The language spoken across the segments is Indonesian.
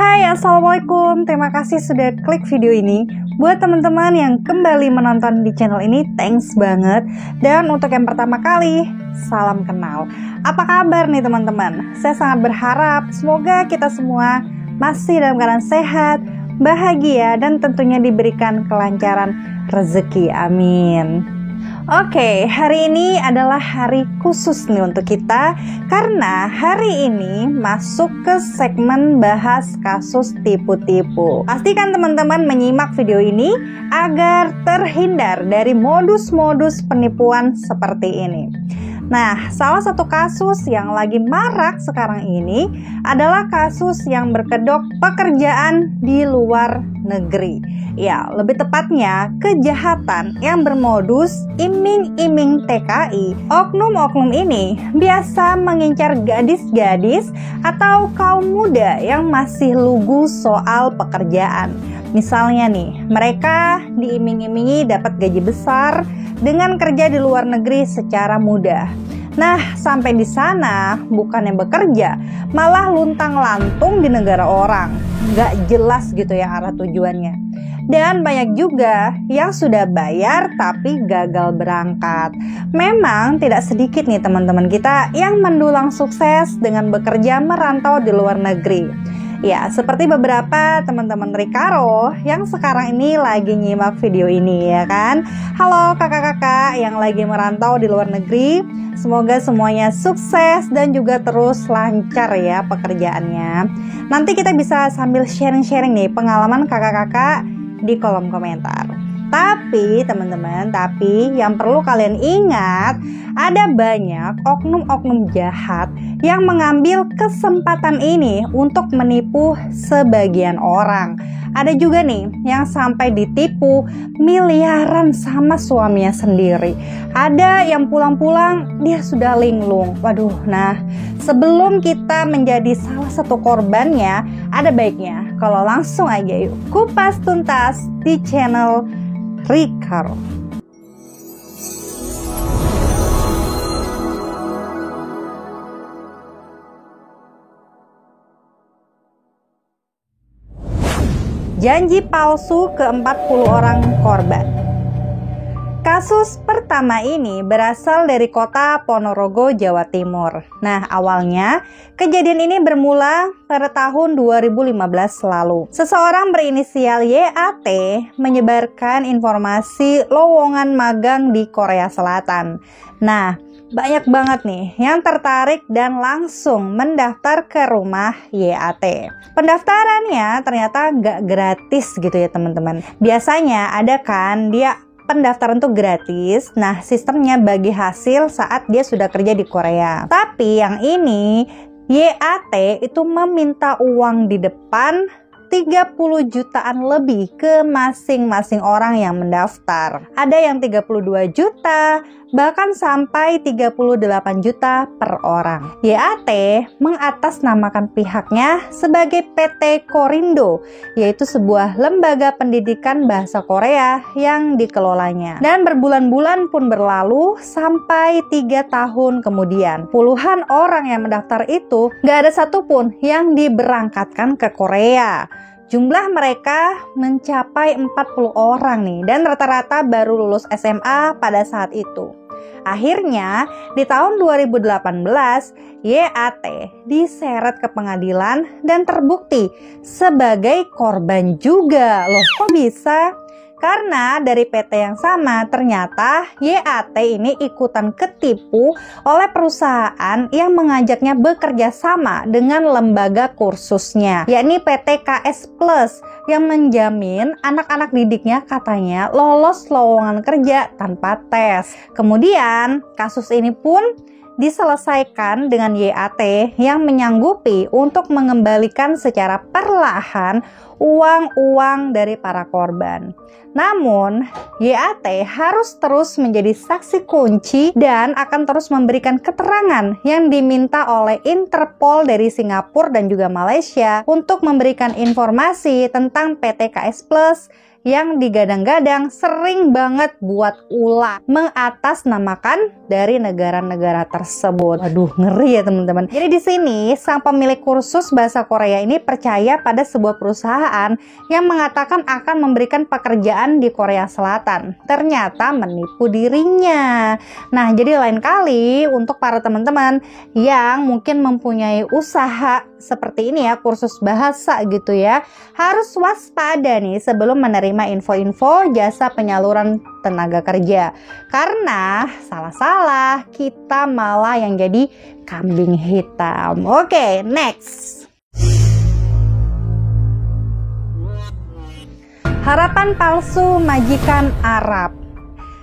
Hai, Assalamualaikum. Terima kasih sudah klik video ini. Buat teman-teman yang kembali menonton di channel ini, thanks banget. Dan untuk yang pertama kali, salam kenal. Apa kabar nih teman-teman? Saya sangat berharap semoga kita semua masih dalam keadaan sehat, bahagia, dan tentunya diberikan kelancaran rezeki. Amin. Oke, hari ini adalah hari khusus nih untuk kita karena hari ini masuk ke segmen bahas kasus tipu-tipu. Pastikan teman-teman menyimak video ini agar terhindar dari modus-modus penipuan seperti ini. Nah, salah satu kasus yang lagi marak sekarang ini adalah kasus yang berkedok pekerjaan di luar negeri. Ya, lebih tepatnya kejahatan yang bermodus iming-iming TKI. Oknum-oknum ini biasa mengincar gadis-gadis atau kaum muda yang masih lugu soal pekerjaan. Misalnya nih, mereka diiming-imingi dapat gaji besar dengan kerja di luar negeri secara mudah. Nah, sampai di sana bukannya bekerja, malah luntang-lantung di negara orang. Nggak jelas gitu ya arah tujuannya. Dan banyak juga yang sudah bayar tapi gagal berangkat. Memang tidak sedikit nih teman-teman kita yang mendulang sukses dengan bekerja merantau di luar negeri. Ya, seperti beberapa teman-teman Recaro yang sekarang ini lagi nyimak video ini ya kan. Halo kakak-kakak yang lagi merantau di luar negeri. Semoga semuanya sukses dan juga terus lancar ya pekerjaannya. Nanti kita bisa sambil sharing-sharing nih pengalaman kakak-kakak di kolom komentar. Tapi teman-teman, yang perlu kalian ingat, ada banyak oknum-oknum jahat yang mengambil kesempatan ini untuk menipu sebagian orang. Ada juga nih yang sampai ditipu miliaran sama suaminya sendiri. Ada yang pulang-pulang dia sudah linglung. Waduh, nah sebelum kita menjadi salah satu korbannya, ada baiknya kalau langsung aja yuk kupas tuntas di channel Recaro. Janji palsu ke 40 orang korban. Kasus pertama ini berasal dari kota Ponorogo, Jawa Timur. Nah, awalnya kejadian ini bermula pada tahun 2015 lalu. Seseorang berinisial YAT menyebarkan informasi lowongan magang di Korea Selatan. Nah, banyak banget nih yang tertarik dan langsung mendaftar ke rumah YAT. Pendaftarannya ternyata nggak gratis gitu ya teman-teman. Biasanya ada kan dia pendaftaran tuh gratis. Nah, sistemnya bagi hasil saat dia sudah kerja di Korea. Tapi yang ini YAT itu meminta uang di depan 30 jutaan lebih ke masing-masing orang yang mendaftar. Ada yang 32 juta, bahkan sampai 38 juta per orang. YAT mengatasnamakan pihaknya sebagai PT Korindo, yaitu sebuah lembaga pendidikan bahasa Korea yang dikelolanya. Dan berbulan-bulan pun berlalu sampai 3 tahun kemudian. Puluhan orang yang mendaftar itu gak ada satupun yang diberangkatkan ke Korea. Jumlah mereka mencapai 40 orang nih, dan rata-rata baru lulus SMA pada saat itu. Akhirnya di tahun 2018 YAT diseret ke pengadilan dan terbukti sebagai korban juga. Loh, kok bisa? Karena dari PT yang sama ternyata YAT ini ikutan ketipu oleh perusahaan yang mengajaknya bekerja sama dengan lembaga kursusnya, yakni PT KS Plus yang menjamin anak-anak didiknya katanya lolos lowongan kerja tanpa tes. Kemudian kasus ini pun diselesaikan dengan YAT yang menyanggupi untuk mengembalikan secara perlahan uang-uang dari para korban. Namun, YAT harus terus menjadi saksi kunci dan akan terus memberikan keterangan yang diminta oleh Interpol dari Singapura dan juga Malaysia untuk memberikan informasi tentang PT KS Plus yang digadang-gadang sering banget buat ulah mengatasnamakan dari negara-negara tersebut. Waduh, ngeri ya teman-teman. Jadi di sini sang pemilik kursus bahasa Korea ini percaya pada sebuah perusahaan yang mengatakan akan memberikan pekerjaan di Korea Selatan. Ternyata menipu dirinya. Nah, jadi lain kali untuk para teman-teman yang mungkin mempunyai usaha seperti ini ya, kursus bahasa gitu ya, harus waspada nih sebelum menerima info-info jasa penyaluran tenaga kerja. Karena salah-salah kita malah yang jadi kambing hitam. Oke, next. Harapan palsu majikan Arab.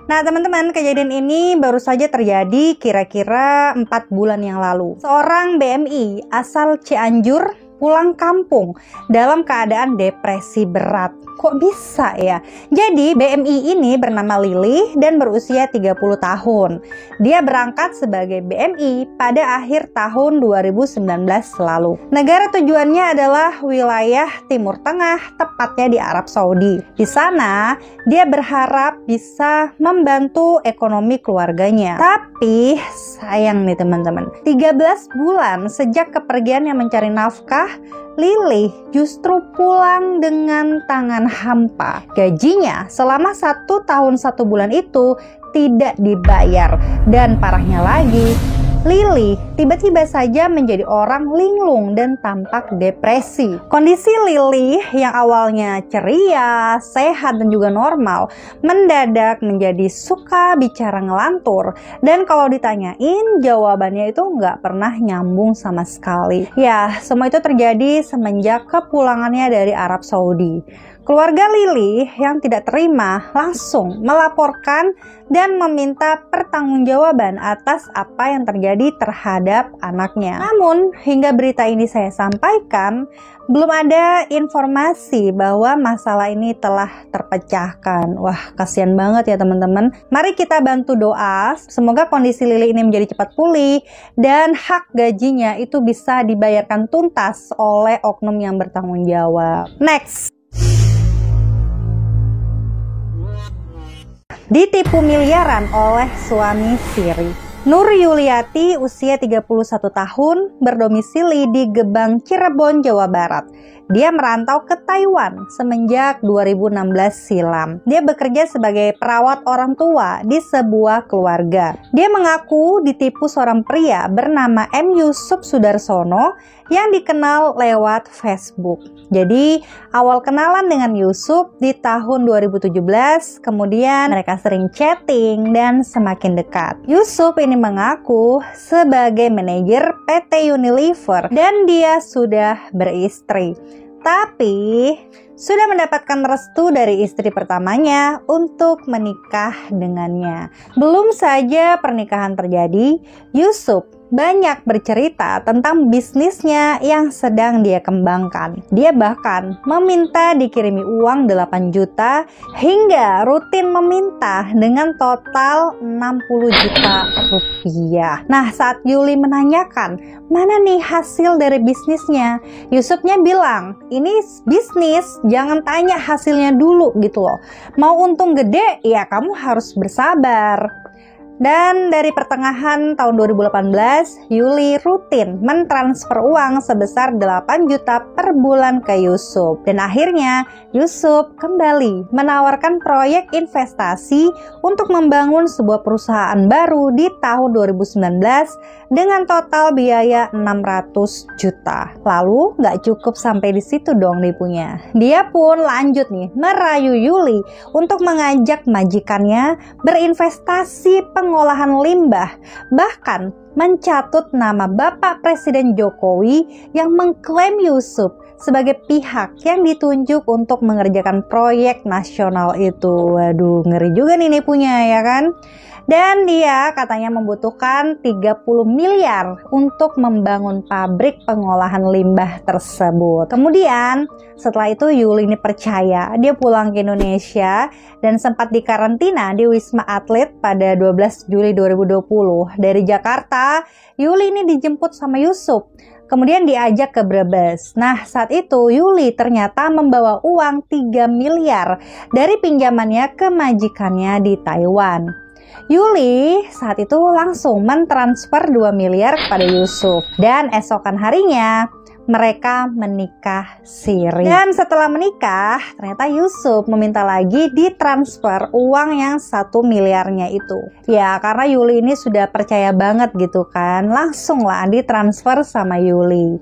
Nah teman-teman, kejadian ini baru saja terjadi kira-kira 4 bulan yang lalu. Seorang BMI asal Cianjur pulang kampung dalam keadaan depresi berat. Kok bisa ya? Jadi BMI ini bernama Lili dan berusia 30 tahun. Dia berangkat sebagai BMI pada akhir tahun 2019 lalu. Negara tujuannya adalah wilayah Timur Tengah, tepatnya di Arab Saudi. Di sana, dia berharap bisa membantu ekonomi keluarganya. Tapi sayang nih teman-teman, 13 bulan sejak kepergiannya mencari nafkah, Lili justru pulang dengan tangan hampa. Gajinya selama 1 tahun 1 bulan itu tidak dibayar. Dan parahnya lagi, Lili tiba-tiba saja menjadi orang linglung dan tampak depresi. Kondisi Lili yang awalnya ceria, sehat dan juga normal, mendadak menjadi suka bicara ngelantur. Dan kalau ditanyain, jawabannya itu nggak pernah nyambung sama sekali. Ya, semua itu terjadi semenjak kepulangannya dari Arab Saudi. Keluarga Lili yang tidak terima langsung melaporkan dan meminta pertanggungjawaban atas apa yang terjadi terhadap anaknya. Namun, hingga berita ini saya sampaikan, belum ada informasi bahwa masalah ini telah terpecahkan. Wah, kasihan banget ya teman-teman. Mari kita bantu doa, semoga kondisi Lili ini menjadi cepat pulih dan hak gajinya itu bisa dibayarkan tuntas oleh oknum yang bertanggung jawab. Next. Ditipu miliaran oleh suami siri. Nur Yuliati usia 31 tahun berdomisili di Gebang, Cirebon, Jawa Barat. Dia merantau ke Taiwan semenjak 2016 silam. Dia bekerja sebagai perawat orang tua di sebuah keluarga. Dia mengaku ditipu seorang pria bernama M. Yusuf Sudarsono yang dikenal lewat Facebook. Jadi awal kenalan dengan Yusuf di tahun 2017, kemudian mereka sering chatting dan semakin dekat. Yusuf ini mengaku sebagai manajer PT Unilever dan dia sudah beristri. Tapi sudah mendapatkan restu dari istri pertamanya untuk menikah dengannya. Belum saja pernikahan terjadi, Yusuf banyak bercerita tentang bisnisnya yang sedang dia kembangkan. Dia bahkan meminta dikirimi uang 8 juta hingga rutin meminta dengan total 60 juta rupiah. Nah, saat Yuli menanyakan, mana nih hasil dari bisnisnya? Yusufnya bilang, ini bisnis, jangan tanya hasilnya dulu gitu loh. Mau untung gede, ya kamu harus bersabar. Dan dari pertengahan tahun 2018, Yuli rutin mentransfer uang sebesar 8 juta per bulan ke Yusuf. Dan akhirnya Yusuf kembali menawarkan proyek investasi untuk membangun sebuah perusahaan baru di tahun 2019 dengan total biaya 600 juta. Lalu nggak cukup sampai di situ dong nipunya. Dia pun lanjut nih merayu Yuli untuk mengajak majikannya berinvestasi pengolahan limbah, bahkan mencatut nama Bapak Presiden Jokowi yang mengklaim Yusuf sebagai pihak yang ditunjuk untuk mengerjakan proyek nasional itu. Waduh, ngeri juga nih nipunya ya kan? Dan dia katanya membutuhkan 30 miliar untuk membangun pabrik pengolahan limbah tersebut. Kemudian setelah itu Yuli ini percaya, dia pulang ke Indonesia dan sempat dikarantina di Wisma Atlet pada 12 Juli 2020. Dari Jakarta, Yuli ini dijemput sama Yusuf. kemudian diajak ke Brebes. Nah, saat itu Yuli ternyata membawa uang 3 miliar dari pinjamannya ke majikannya di Taiwan. Yuli saat itu langsung mentransfer 2 miliar kepada Yusuf. Dan esokan harinya mereka menikah siri. Dan setelah menikah, ternyata Yusuf meminta lagi ditransfer uang yang 1 miliarnya itu. Ya, karena Yuli ini sudah percaya banget gitu kan. Langsung lah ditransfer sama Yuli.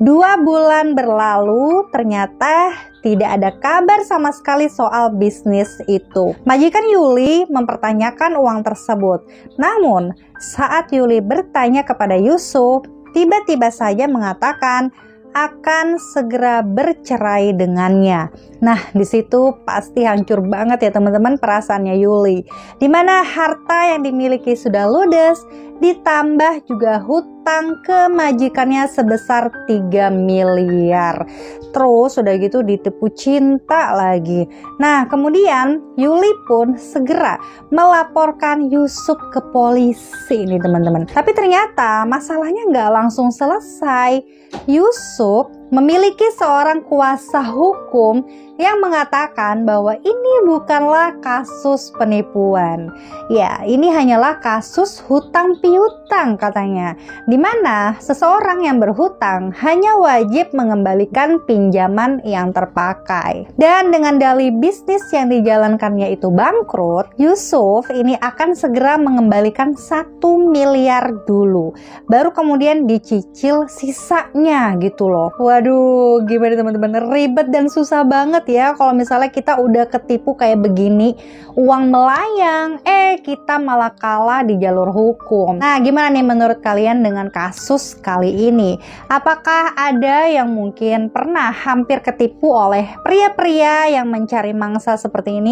2 bulan berlalu, ternyata tidak ada kabar sama sekali soal bisnis itu. Majikan Yuli mempertanyakan uang tersebut. Namun, saat Yuli bertanya kepada Yusuf, tiba-tiba saja mengatakan akan segera bercerai dengannya. Nah, di situ pasti hancur banget ya teman-teman perasaannya Yuli. Dimana harta yang dimiliki sudah ludes, ditambah juga hutang ke majikannya sebesar 3 miliar. Terus udah gitu ditipu cinta lagi. Nah, kemudian Yuli pun segera melaporkan Yusuf ke polisi nih teman-teman. Tapi ternyata masalahnya nggak langsung selesai. Yusuf memiliki seorang kuasa hukum yang mengatakan bahwa ini bukanlah kasus penipuan. Ya, ini hanyalah kasus hutang piutang katanya. Di mana seseorang yang berhutang hanya wajib mengembalikan pinjaman yang terpakai. Dan dengan dalih bisnis yang dijalankannya itu bangkrut, Yusuf ini akan segera mengembalikan 1 miliar dulu. Baru kemudian dicicil sisanya gitu loh. Waduh, gimana teman-teman? Ribet dan susah banget ya kalau misalnya kita udah ketipu kayak begini, uang melayang, kita malah kalah di jalur hukum. Nah, gimana nih menurut kalian dengan kasus kali ini? Apakah ada yang mungkin pernah hampir ketipu oleh pria-pria yang mencari mangsa seperti ini?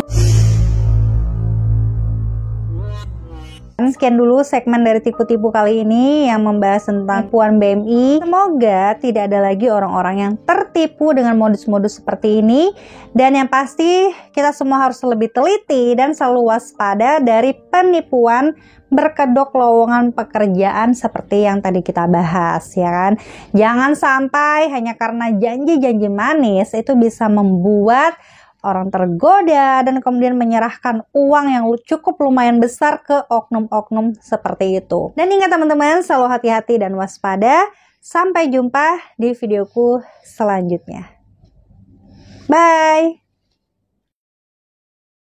Sekian dulu segmen dari tipu-tipu kali ini yang membahas tentang penipuan BMI. Semoga tidak ada lagi orang-orang yang tertipu dengan modus-modus seperti ini. Dan yang pasti kita semua harus lebih teliti dan selalu waspada dari penipuan berkedok lowongan pekerjaan seperti yang tadi kita bahas, ya kan? Jangan sampai hanya karena janji-janji manis itu bisa membuat orang tergoda dan kemudian menyerahkan uang yang cukup lumayan besar ke oknum-oknum seperti itu. Dan ingat teman-teman, selalu hati-hati dan waspada. Sampai jumpa di videoku selanjutnya. Bye!